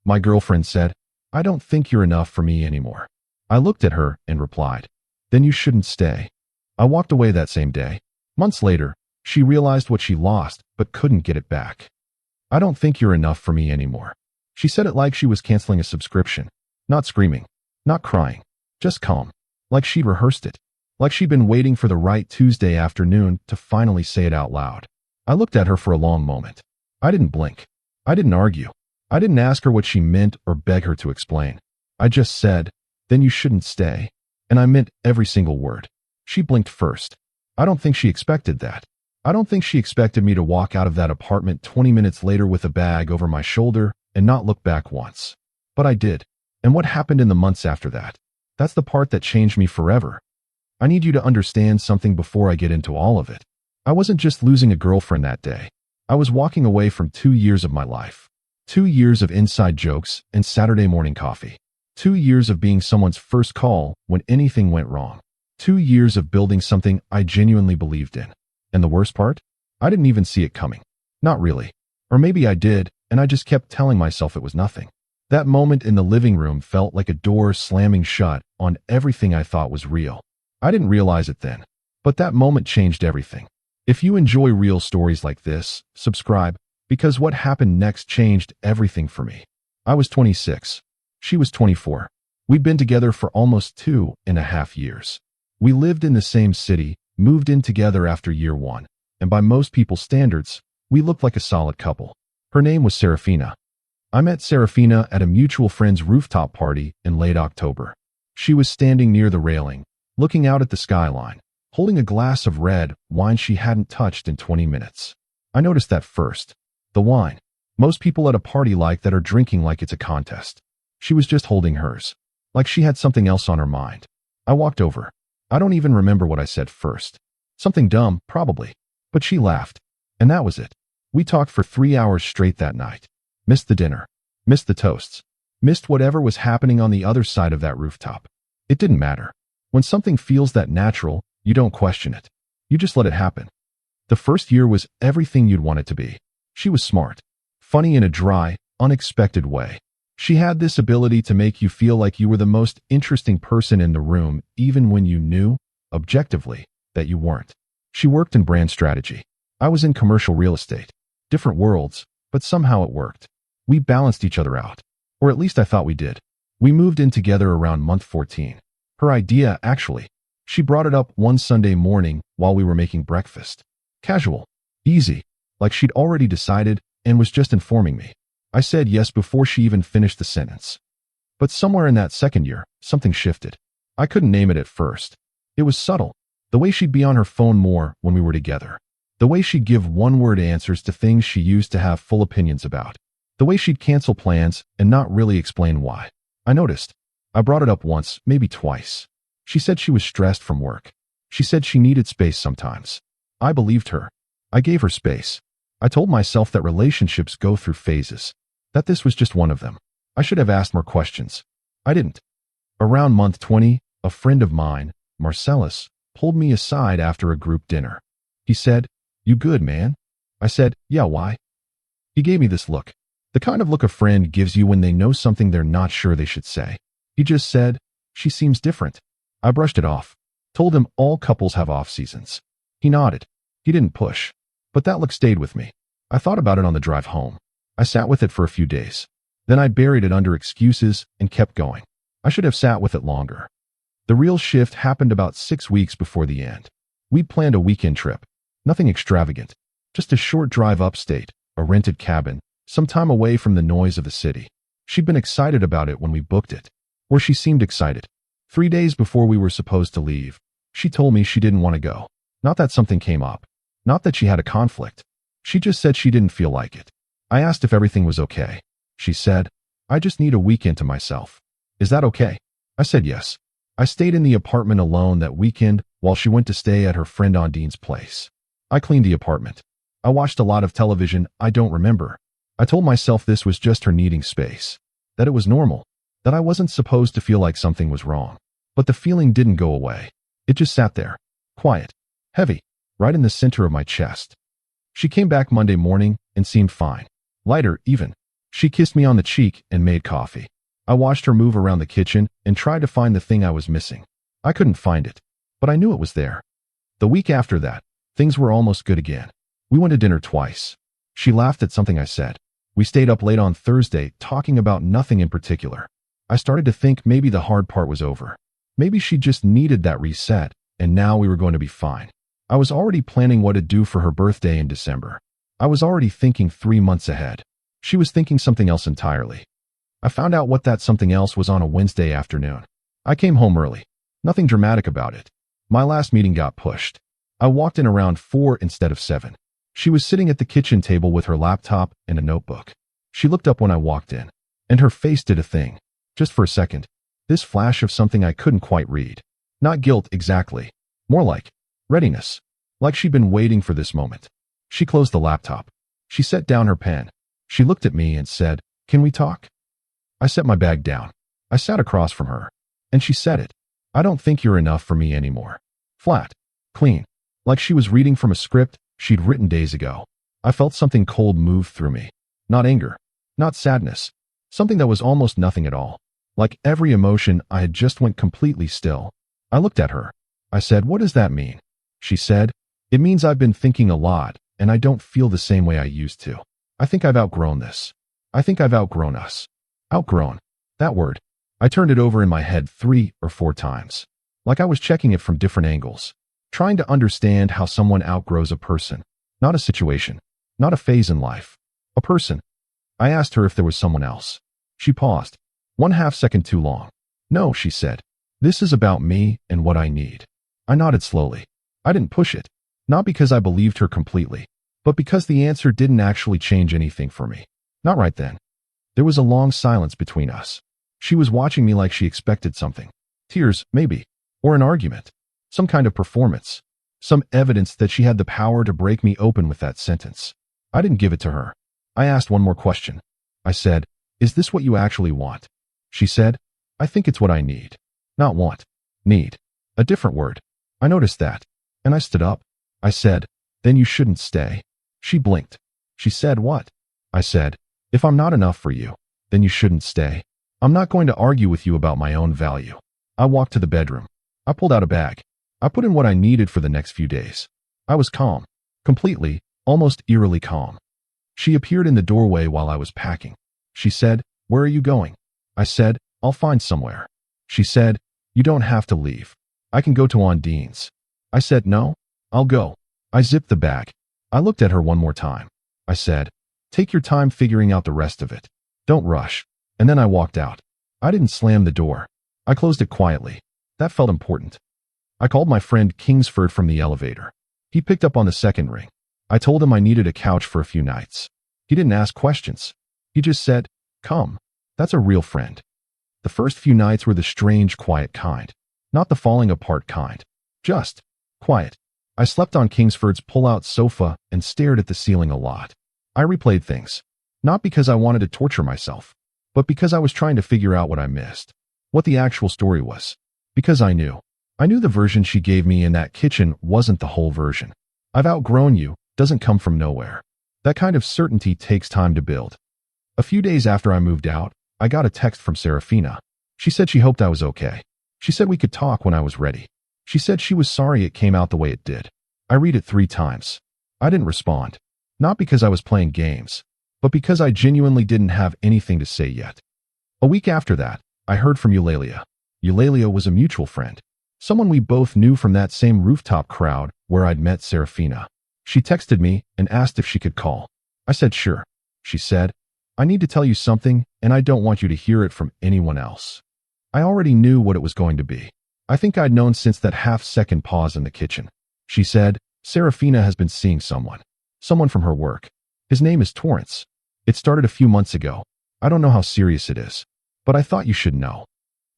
My girlfriend said, "I don't think you're enough for me anymore." I looked at her and replied, "Then you shouldn't stay." I walked away that same day. Months later, she realized what she lost but couldn't get it back. "I don't think you're enough for me anymore." She said it like she was canceling a subscription. Not screaming, not crying, just calm. Like she'd rehearsed it. Like she'd been waiting for the right Tuesday afternoon to finally say it out loud. I looked at her for a long moment. I didn't blink. I didn't argue. I didn't ask her what she meant or beg her to explain. I just said, "Then you shouldn't stay." And I meant every single word. She blinked first. I don't think she expected that. I don't think she expected me to walk out of that apartment 20 minutes later with a bag over my shoulder and not look back once. But I did. And what happened in the months after that? That's the part that changed me forever. I need you to understand something before I get into all of it. I wasn't just losing a girlfriend that day. I was walking away from 2 years of my life. 2 years of inside jokes and Saturday morning coffee. 2 years of being someone's first call when anything went wrong. 2 years of building something I genuinely believed in. And the worst part? I didn't even see it coming. Not really. Or maybe I did, and I just kept telling myself it was nothing. That moment in the living room felt like a door slamming shut on everything I thought was real. I didn't realize it then, but that moment changed everything. If you enjoy real stories like this, subscribe, because what happened next changed everything for me. I was 26. She was 24. We'd been together for almost 2.5 years. We lived in the same city, moved in together after year 1, and by most people's standards, we looked like a solid couple. Her name was Serafina. I met Serafina at a mutual friend's rooftop party in late October. She was standing near the railing, looking out at the skyline, holding a glass of red wine she hadn't touched in 20 minutes. I noticed that first. The wine. Most people at a party like that are drinking like it's a contest. She was just holding hers, like she had something else on her mind. I walked over. I don't even remember what I said first. Something dumb, probably. But she laughed. And that was it. We talked for 3 hours straight that night. Missed the dinner. Missed the toasts. Missed whatever was happening on the other side of that rooftop. It didn't matter. When something feels that natural, you don't question it. You just let it happen. The first year was everything you'd want it to be. She was smart. Funny in a dry, unexpected way. She had this ability to make you feel like you were the most interesting person in the room, even when you knew, objectively, that you weren't. She worked in brand strategy. I was in commercial real estate. Different worlds, but somehow it worked. We balanced each other out. Or at least I thought we did. We moved in together around month 14. Her idea, actually. She brought it up one Sunday morning while we were making breakfast. Casual. Easy. Like she'd already decided and was just informing me. I said yes before she even finished the sentence. But somewhere in that second year, something shifted. I couldn't name it at first. It was subtle. The way she'd be on her phone more when we were together. The way she'd give one-word answers to things she used to have full opinions about. The way she'd cancel plans and not really explain why. I noticed. I brought it up once, maybe twice. She said she was stressed from work. She said she needed space sometimes. I believed her. I gave her space. I told myself that relationships go through phases. That this was just one of them. I should have asked more questions. I didn't. Around month 20, a friend of mine, Marcellus, pulled me aside after a group dinner. He said, "You good, man?" I said, "Yeah, why?" He gave me this look. The kind of look a friend gives you when they know something they're not sure they should say. He just said, "She seems different." I brushed it off. Told him all couples have off seasons. He nodded. He didn't push. But that look stayed with me. I thought about it on the drive home. I sat with it for a few days. Then I buried it under excuses and kept going. I should have sat with it longer. The real shift happened about 6 weeks before the end. We'd planned a weekend trip. Nothing extravagant. Just a short drive upstate, a rented cabin, some time away from the noise of the city. She'd been excited about it when we booked it. Or she seemed excited. 3 days before we were supposed to leave, she told me she didn't want to go. Not that something came up. Not that she had a conflict. She just said she didn't feel like it. I asked if everything was okay. She said, "I just need a weekend to myself. Is that okay?" I said yes. I stayed in the apartment alone that weekend while she went to stay at her friend Ondine's place. I cleaned the apartment. I watched a lot of television I don't remember. I told myself this was just her needing space. That it was normal. That I wasn't supposed to feel like something was wrong. But the feeling didn't go away. It just sat there. Quiet. Heavy. Right in the center of my chest. She came back Monday morning and seemed fine. Lighter, even. She kissed me on the cheek and made coffee. I watched her move around the kitchen and tried to find the thing I was missing. I couldn't find it, but I knew it was there. The week after that, things were almost good again. We went to dinner twice. She laughed at something I said. We stayed up late on Thursday, talking about nothing in particular. I started to think maybe the hard part was over. Maybe she just needed that reset, and now we were going to be fine. I was already planning what to do for her birthday in December. I was already thinking 3 months ahead. She was thinking something else entirely. I found out what that something else was on a Wednesday afternoon. I came home early. Nothing dramatic about it. My last meeting got pushed. I walked in around 4 instead of 7. She was sitting at the kitchen table with her laptop and a notebook. She looked up when I walked in, and her face did a thing. Just for a second. This flash of something I couldn't quite read. Not guilt exactly. More like readiness. Like she'd been waiting for this moment. She closed the laptop. She set down her pen. She looked at me and said, "Can we talk?" I set my bag down. I sat across from her. And she said it. "I don't think you're enough for me anymore." Flat. Clean. Like she was reading from a script she'd written days ago. I felt something cold move through me. Not anger. Not sadness. Something that was almost nothing at all. Like every emotion, I had just went completely still. I looked at her. I said, "What does that mean?" She said, "It means I've been thinking a lot, and I don't feel the same way I used to. I think I've outgrown this. I think I've outgrown us." Outgrown. That word. I turned it over in my head 3 or 4 times. Like I was checking it from different angles. Trying to understand how someone outgrows a person. Not a situation. Not a phase in life. A person. I asked her if there was someone else. She paused. 1/2 second too long. "No," she said. "This is about me and what I need." I nodded slowly. I didn't push it. Not because I believed her completely, but because the answer didn't actually change anything for me. Not right then. There was a long silence between us. She was watching me like she expected something. Tears, maybe. Or an argument. Some kind of performance. Some evidence that she had the power to break me open with that sentence. I didn't give it to her. I asked one more question. I said, "Is this what you actually want?" She said, "I think it's what I need." Not want. Need. A different word. I noticed that. And I stood up. I said, "Then you shouldn't stay." She blinked. She said, "What?" I said, "If I'm not enough for you, then you shouldn't stay. I'm not going to argue with you about my own value." I walked to the bedroom. I pulled out a bag. I put in what I needed for the next few days. I was calm. Completely, almost eerily calm. She appeared in the doorway while I was packing. She said, "Where are you going?" I said, "I'll find somewhere." She said, "You don't have to leave. I can go to OnDealing's." I said, "No, I'll go." I zipped the bag. I looked at her one more time. I said, "Take your time figuring out the rest of it. Don't rush." And then I walked out. I didn't slam the door. I closed it quietly. That felt important. I called my friend Kingsford from the elevator. He picked up on the second ring. I told him I needed a couch for a few nights. He didn't ask questions. He just said, "Come." That's a real friend. The first few nights were the strange, quiet kind. Not the falling apart kind. Just quiet. I slept on Kingsford's pull-out sofa and stared at the ceiling a lot. I replayed things. Not because I wanted to torture myself, but because I was trying to figure out what I missed. What the actual story was. Because I knew. I knew the version she gave me in that kitchen wasn't the whole version. "I've outgrown you" doesn't come from nowhere. That kind of certainty takes time to build. A few days after I moved out, I got a text from Serafina. She said she hoped I was okay. She said we could talk when I was ready. She said she was sorry it came out the way it did. I read it 3 times. I didn't respond. Not because I was playing games, but because I genuinely didn't have anything to say yet. A week after that, I heard from Eulalia. Eulalia was a mutual friend. Someone we both knew from that same rooftop crowd where I'd met Serafina. She texted me and asked if she could call. I said sure. She said, "I need to tell you something, and I don't want you to hear it from anyone else." I already knew what it was going to be. I think I'd known since that half-second pause in the kitchen. She said, "Serafina has been seeing someone. Someone from her work. His name is Torrance. It started a few months ago. I don't know how serious it is, but I thought you should know."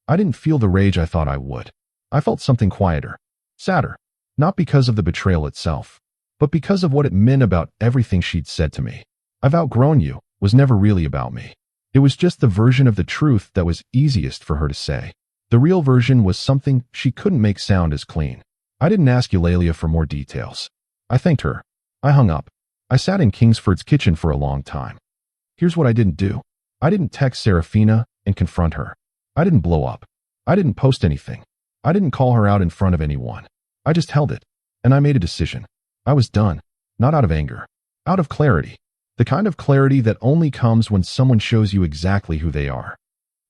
I didn't feel the rage I thought I would. I felt something quieter. Sadder. Not because of the betrayal itself, but because of what it meant about everything she'd said to me. "I've outgrown you" was never really about me. It was just the version of the truth that was easiest for her to say. The real version was something she couldn't make sound as clean. I didn't ask Eulalia for more details. I thanked her. I hung up. I sat in Kingsford's kitchen for a long time. Here's what I didn't do. I didn't text Serafina and confront her. I didn't blow up. I didn't post anything. I didn't call her out in front of anyone. I just held it. And I made a decision. I was done. Not out of anger. Out of clarity. The kind of clarity that only comes when someone shows you exactly who they are.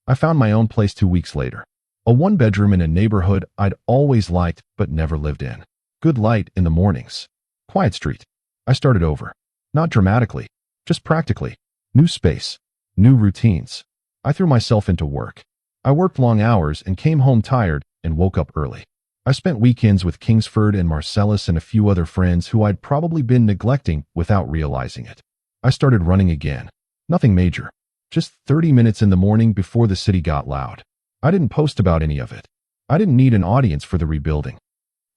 I found my own place 2 weeks later. A one-bedroom in a neighborhood I'd always liked but never lived in. Good light in the mornings. Quiet street. I started over. Not dramatically. Just practically. New space. New routines. I threw myself into work. I worked long hours and came home tired and woke up early. I spent weekends with Kingsford and Marcellus and a few other friends who I'd probably been neglecting without realizing it. I started running again. Nothing major. Just 30 minutes in the morning before the city got loud. I didn't post about any of it. I didn't need an audience for the rebuilding.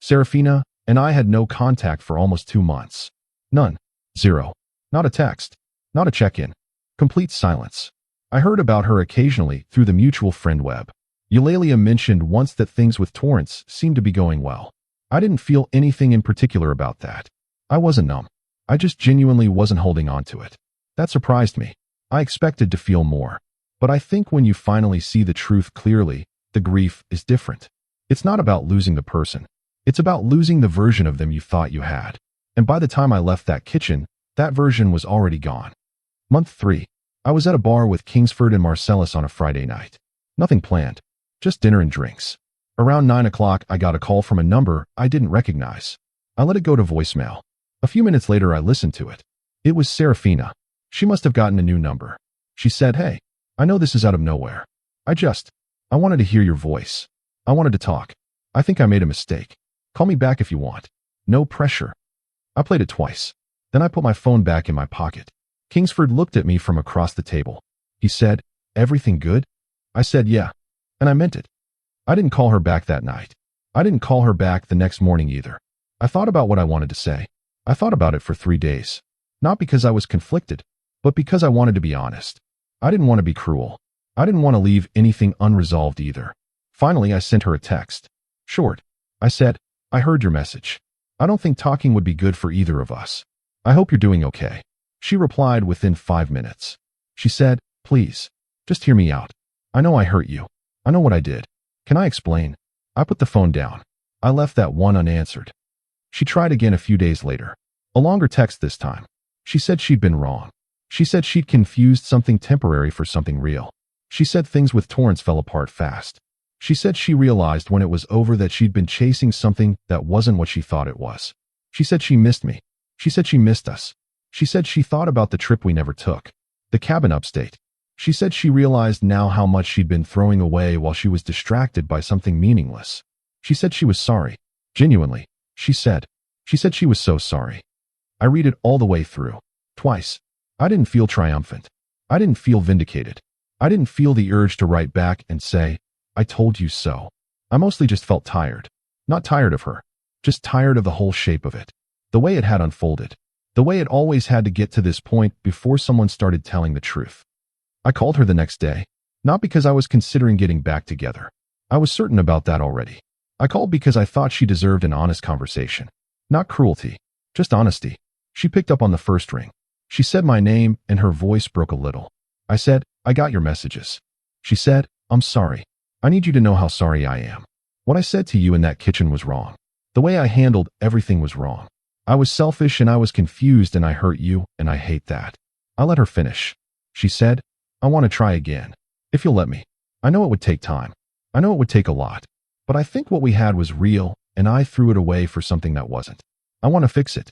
Serafina and I had no contact for almost 2 months. None. Zero. Not a text. Not a check-in. Complete silence. I heard about her occasionally through the mutual friend web. Eulalia mentioned once that things with Torrance seemed to be going well. I didn't feel anything in particular about that. I wasn't numb. I just genuinely wasn't holding on to it. That surprised me. I expected to feel more. But I think when you finally see the truth clearly, the grief is different. It's not about losing the person. It's about losing the version of them you thought you had. And by the time I left that kitchen, that version was already gone. Month 3. I was at a bar with Kingsford and Marcellus on a Friday night. Nothing planned. Just dinner and drinks. Around 9 o'clock, I got a call from a number I didn't recognize. I let it go to voicemail. A few minutes later, I listened to it. It was Serafina. She must have gotten a new number. She said, "Hey, I know this is out of nowhere. I wanted to hear your voice. I wanted to talk. I think I made a mistake. Call me back if you want. No pressure." I played it twice. Then I put my phone back in my pocket. Kingsford looked at me from across the table. He said, "Everything good?" I said, "Yeah." And I meant it. I didn't call her back that night. I didn't call her back the next morning either. I thought about what I wanted to say. I thought about it for 3 days. Not because I was conflicted, but because I wanted to be honest. I didn't want to be cruel. I didn't want to leave anything unresolved either. Finally, I sent her a text. Short. I said, "I heard your message. I don't think talking would be good for either of us. I hope you're doing okay." She replied within 5 minutes. She said, "Please, just hear me out. I know I hurt you. I know what I did. Can I explain?" I put the phone down. I left that one unanswered. She tried again a few days later. A longer text this time. She said she'd been wrong. She said she'd confused something temporary for something real. She said things with Torrance fell apart fast. She said she realized when it was over that she'd been chasing something that wasn't what she thought it was. She said she missed me. She said she missed us. She said she thought about the trip we never took. The cabin upstate. She said she realized now how much she'd been throwing away while she was distracted by something meaningless. She said she was sorry. Genuinely, she said. She said she was so sorry. I read it all the way through. Twice. I didn't feel triumphant. I didn't feel vindicated. I didn't feel the urge to write back and say, "I told you so." I mostly just felt tired. Not tired of her. Just tired of the whole shape of it. The way it had unfolded. The way it always had to get to this point before someone started telling the truth. I called her the next day. Not because I was considering getting back together. I was certain about that already. I called because I thought she deserved an honest conversation. Not cruelty. Just honesty. She picked up on the first ring. She said my name and her voice broke a little. I said, "I got your messages." She said, "I'm sorry. I need you to know how sorry I am. What I said to you in that kitchen was wrong. The way I handled everything was wrong. I was selfish and I was confused and I hurt you and I hate that." I let her finish. She said, "I want to try again. If you'll let me. I know it would take time. I know it would take a lot. But I think what we had was real and I threw it away for something that wasn't. I want to fix it."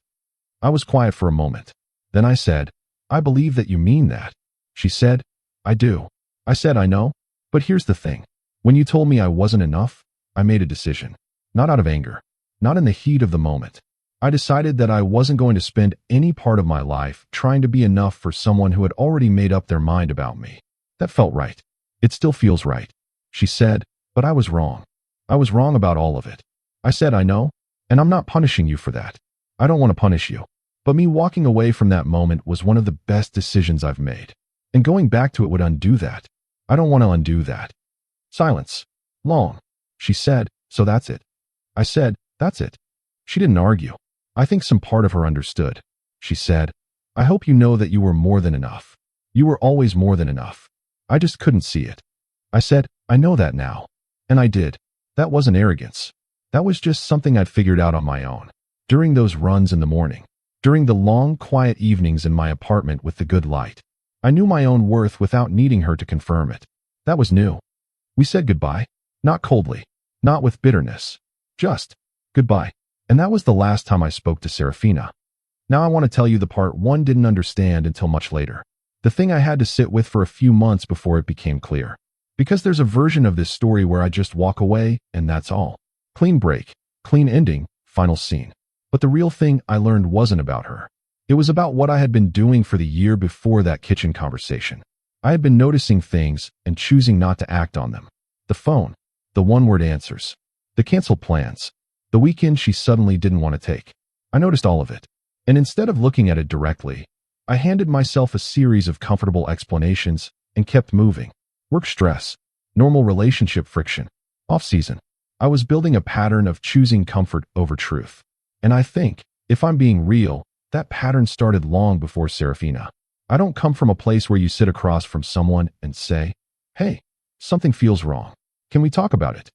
I was quiet for a moment. Then I said, "I believe that you mean that." She said, "I do." I said, "I know. But here's the thing. When you told me I wasn't enough, I made a decision. Not out of anger. Not in the heat of the moment. I decided that I wasn't going to spend any part of my life trying to be enough for someone who had already made up their mind about me. That felt right. It still feels right." She said, "But I was wrong. I was wrong about all of it." I said, "I know. And I'm not punishing you for that. I don't want to punish you. But me walking away from that moment was one of the best decisions I've made. And going back to it would undo that. I don't want to undo that." Silence. Long. She said, "So that's it." I said, "That's it." She didn't argue. I think some part of her understood. She said, "I hope you know that you were more than enough. You were always more than enough. I just couldn't see it. I said, I know that now. And I did. That wasn't arrogance. That was just something I'd figured out on my own. During those runs in the morning, during the long, quiet evenings in my apartment with the good light, I knew my own worth without needing her to confirm it. That was new. We said goodbye. Not coldly. Not with bitterness. Just goodbye. And that was the last time I spoke to Serafina. Now I want to tell you the part one didn't understand until much later. The thing I had to sit with for a few months before it became clear. Because there's a version of this story where I just walk away and that's all. Clean break, clean ending, final scene. But the real thing I learned wasn't about her. It was about what I had been doing for the year before that kitchen conversation. I had been noticing things and choosing not to act on them. The phone, the one-word answers, the canceled plans, the weekend she suddenly didn't want to take. I noticed all of it. And instead of looking at it directly, I handed myself a series of comfortable explanations and kept moving. Work stress, normal relationship friction, off-season. I was building a pattern of choosing comfort over truth. And I think, if I'm being real, that pattern started long before Serafina. I don't come from a place where you sit across from someone and say, hey, something feels wrong. Can we talk about it?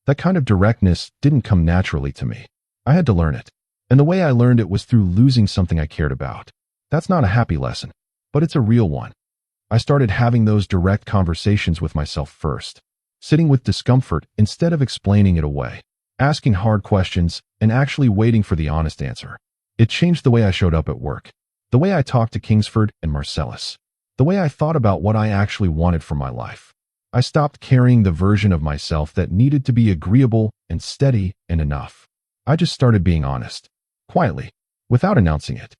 That kind of directness didn't come naturally to me. I had to learn it. And the way I learned it was through losing something I cared about. That's not a happy lesson, but it's a real one. I started having those direct conversations with myself first, sitting with discomfort instead of explaining it away, asking hard questions and actually waiting for the honest answer. It changed the way I showed up at work, the way I talked to Kingsford and Marcellus, the way I thought about what I actually wanted from my life. I stopped carrying the version of myself that needed to be agreeable and steady and enough. I just started being honest, quietly, without announcing it.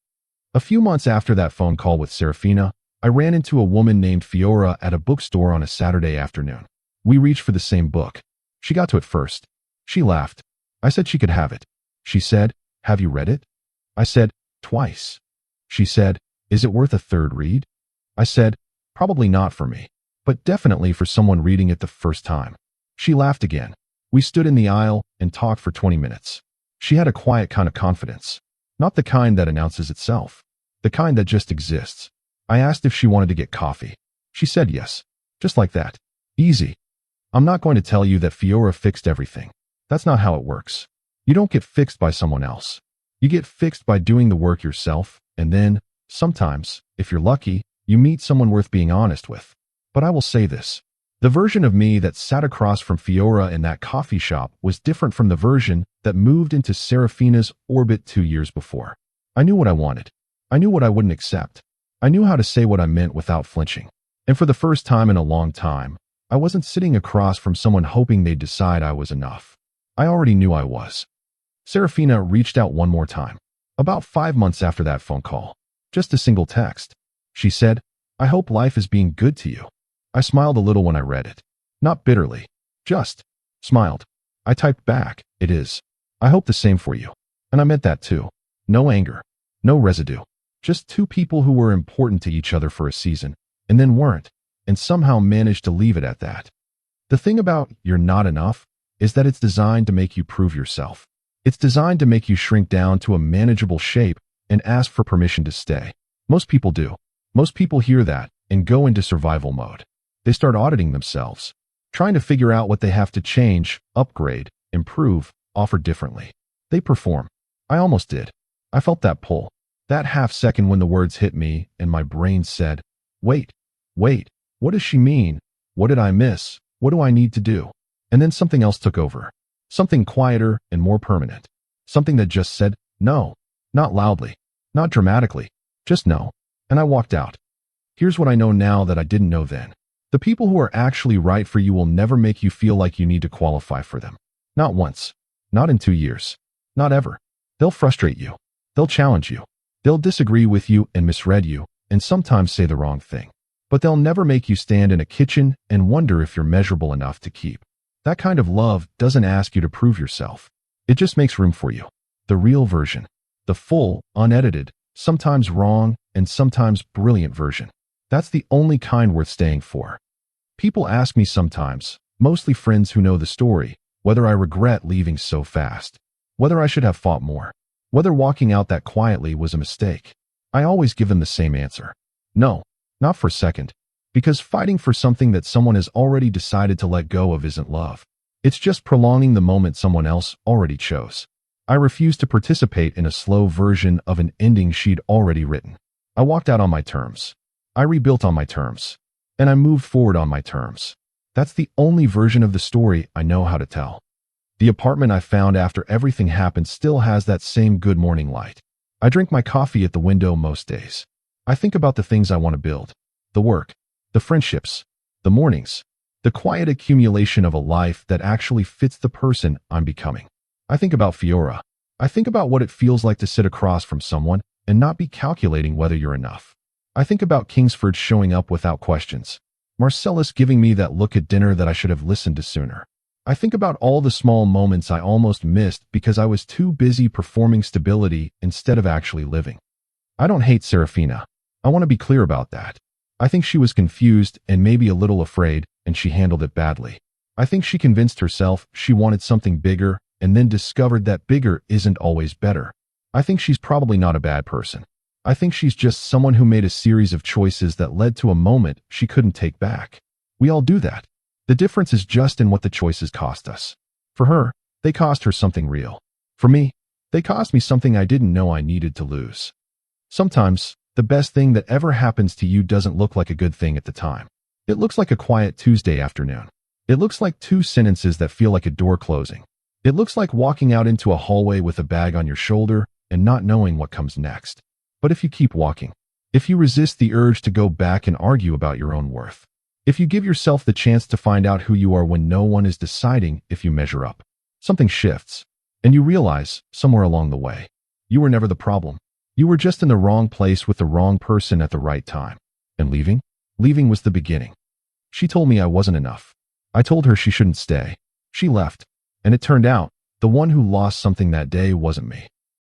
A few months after that phone call with Serafina, I ran into a woman named Fiora at a bookstore on a Saturday afternoon. We reached for the same book. She got to it first. She laughed. I said she could have it. She said, have you read it? I said, twice. She said, is it worth a third read? I said, probably not for me, but definitely for someone reading it the first time. She laughed again. We stood in the aisle and talked for 20 minutes. She had a quiet kind of confidence, not the kind that announces itself, the kind that just exists. I asked if she wanted to get coffee. She said yes, just like that. Easy. I'm not going to tell you that Fiora fixed everything. That's not how it works. You don't get fixed by someone else. You get fixed by doing the work yourself, and then, sometimes, if you're lucky, you meet someone worth being honest with. But I will say this. The version of me that sat across from Fiora in that coffee shop was different from the version that moved into Serafina's orbit 2 years before. I knew what I wanted. I knew what I wouldn't accept. I knew how to say what I meant without flinching. And for the first time in a long time, I wasn't sitting across from someone hoping they'd decide I was enough. I already knew I was. Serafina reached out one more time, about 5 months after that phone call. Just a single text. She said, I hope life is being good to you. I smiled a little when I read it. Not bitterly. Just smiled. I typed back, it is. I hope the same for you. And I meant that too. No anger. No residue. Just two people who were important to each other for a season, and then weren't, and somehow managed to leave it at that. The thing about you're not enough is that it's designed to make you prove yourself. It's designed to make you shrink down to a manageable shape and ask for permission to stay. Most people do. Most people hear that and go into survival mode. They start auditing themselves, trying to figure out what they have to change, upgrade, improve, offer differently. They perform. I almost did. I felt that pull, that half second when the words hit me and my brain said, wait, what does she mean? What did I miss? What do I need to do? And then something else took over. Something quieter and more permanent. Something that just said, no. Not loudly. Not dramatically. Just no. And I walked out. Here's what I know now that I didn't know then. The people who are actually right for you will never make you feel like you need to qualify for them. Not once. Not in 2 years. Not ever. They'll frustrate you. They'll challenge you. They'll disagree with you and misread you, and sometimes say the wrong thing. But they'll never make you stand in a kitchen and wonder if you're measurable enough to keep. That kind of love doesn't ask you to prove yourself. It just makes room for you. The real version. The full, unedited, sometimes wrong, and sometimes brilliant version. That's the only kind worth staying for. People ask me sometimes, mostly friends who know the story, whether I regret leaving so fast, whether I should have fought more, whether walking out that quietly was a mistake. I always give them the same answer. No, Not for a second. Because fighting for something that someone has already decided to let go of isn't love. It's just prolonging the moment someone else already chose. I refused to participate in a slow version of an ending she'd already written. I walked out on my terms. I rebuilt on my terms. And I moved forward on my terms. That's the only version of the story I know how to tell. The apartment I found after everything happened still has that same good morning light. I drink my coffee at the window most days. I think about the things I want to build. The work, the friendships, the mornings, the quiet accumulation of a life that actually fits the person I'm becoming. I think about Fiora. I think about what it feels like to sit across from someone and not be calculating whether you're enough. I think about Kingsford showing up without questions. Marcellus giving me that look at dinner that I should have listened to sooner. I think about all the small moments I almost missed because I was too busy performing stability instead of actually living. I don't hate Serafina. I want to be clear about that. I think she was confused and maybe a little afraid, and she handled it badly. I think she convinced herself she wanted something bigger and then discovered that bigger isn't always better. I think she's probably not a bad person. I think she's just someone who made a series of choices that led to a moment she couldn't take back. We all do that. The difference is just in what the choices cost us. For her, they cost her something real. For me, they cost me something I didn't know I needed to lose. Sometimes, the best thing that ever happens to you doesn't look like a good thing at the time. It looks like a quiet Tuesday afternoon. It looks like two sentences that feel like a door closing. It looks like walking out into a hallway with a bag on your shoulder and not knowing what comes next. But if you keep walking, if you resist the urge to go back and argue about your own worth, if you give yourself the chance to find out who you are when no one is deciding if you measure up, something shifts, and you realize, somewhere along the way, you were never the problem. You were just in the wrong place with the wrong person at the right time. And leaving? Leaving was the beginning. She told me I wasn't enough. I told her she shouldn't stay. She left. And it turned out, the one who lost something that day wasn't me.